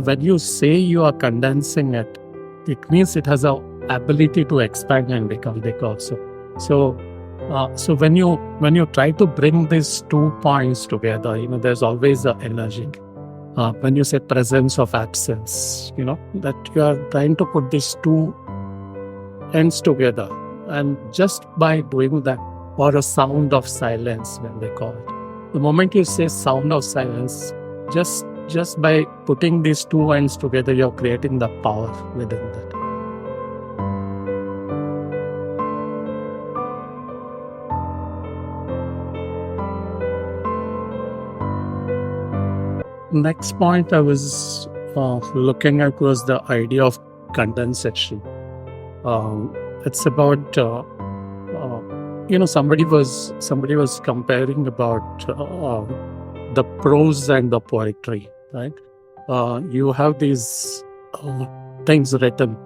when you say you are condensing it, it means it has a ability to expand and become big also. So when you try to bring these 2 points together, there's always a energy. When you say presence of absence, that you are trying to put these 2 ends together, and just by doing that, or a sound of silence, when they call it. The moment you say sound of silence, just by putting these 2 ends together, you're creating the power within that. Next point I was looking at was the idea of condensation. It's about somebody was comparing about the prose and the poetry, right? You have these things written,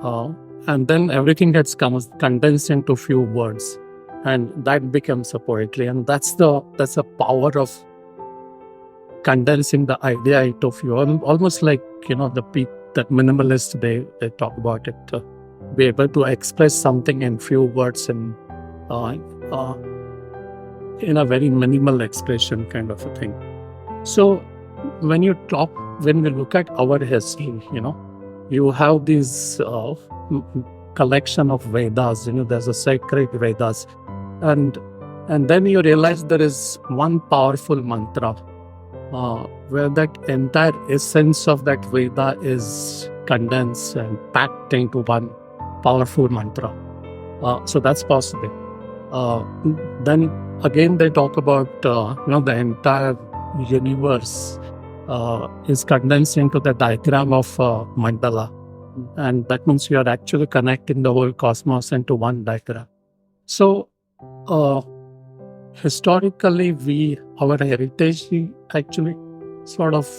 and then everything gets condensed into few words, and that becomes a poetry. And that's the power of condensing the idea into few, almost like that minimalist, they talk about it, be able to express something in few words and in a very minimal expression kind of a thing. So when we look at our history, you have these collection of Vedas. There's a sacred Vedas, and then you realize there is one powerful mantra where that entire essence of that Veda is condensed and packed into one powerful mantra. So that's possible. Then again, they talk about the entire universe is condensed into the diagram of mandala, and that means you are actually connecting the whole cosmos into one diagram. So historically, our heritage actually sort of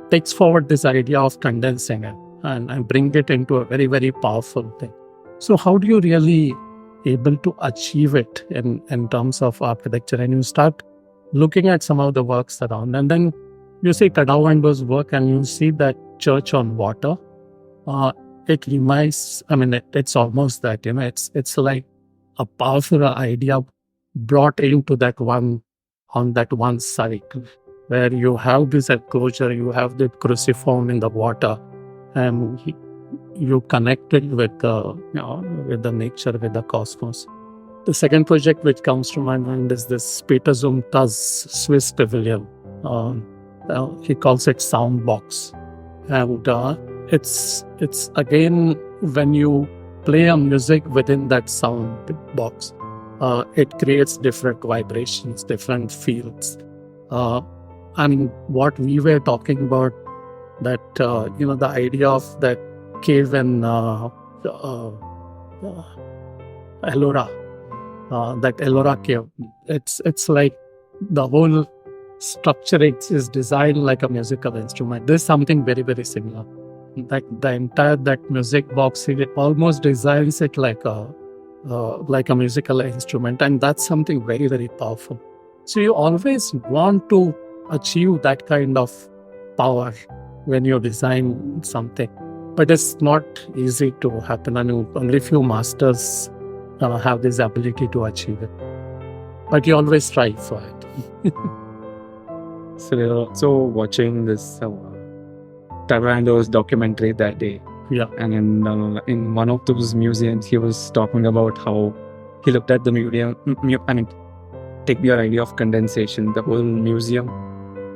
takes forward this idea of condensing it and bring it into a very, very powerful thing. So how do you really able to achieve it in terms of architecture? And you start looking at some of the works around, and then you see Kadavand's work, and you see that church on water. It reminds, it's almost that, it's like a powerful idea brought into that one, on that one site, where you have this enclosure, you have the cruciform in the water, and you connect it with the nature, with the cosmos. The second project which comes to my mind is this Peter Zumthor's Swiss Pavilion. He calls it Soundbox, and it's again, when you play a music within that sound box, it creates different vibrations, different fields. What we were talking about, that the idea of that cave in Ellora, that Ellora cave, it's like the whole structure is designed like a musical instrument. There's something very, very similar. Like the entire that music box, it almost designs it like a musical instrument, and that's something very, very powerful. So you always want to achieve that kind of power when you design something, but it's not easy to happen. Only few masters have this ability to achieve it, but you always strive for it. So we were also watching this Tarando's documentary that day. Yeah. And in one of those museums, he was talking about how he looked at the museum. Take your idea of condensation. The whole museum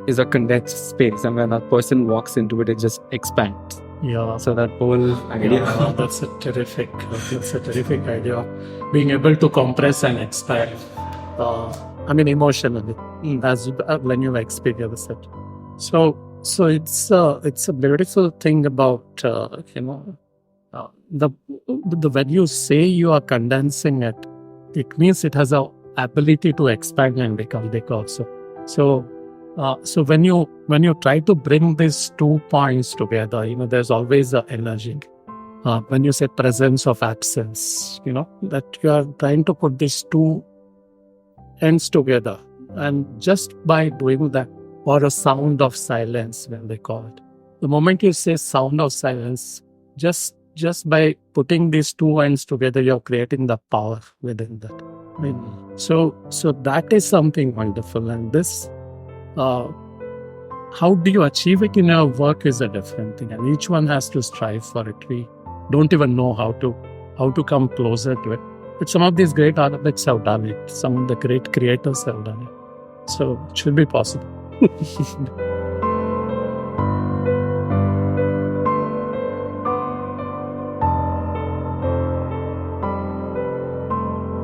is a condensed space, and when a person walks into it, it just expands. Yeah. So that whole idea. Yeah, that's a terrific idea. Being able to compress and expand. Emotionally, as when you experience it. So it's a beautiful thing about the when you say you are condensing it, it means it has a ability to expand and become big also. So when you try to bring these 2 points together, there's always a energy. When you say presence of absence, that you are trying to put these 2 ends together, and just by doing that, or a sound of silence, when they call it, The moment you say sound of silence, just by putting these two ends together, you're creating the power within that. I mean, so that is something wonderful. And this, how do you achieve it in your work is a different thing, and each one has to strive for it. We don't even know how to come closer to it. But some of these great architects have done it. Some of the great creators have done it. So it should be possible.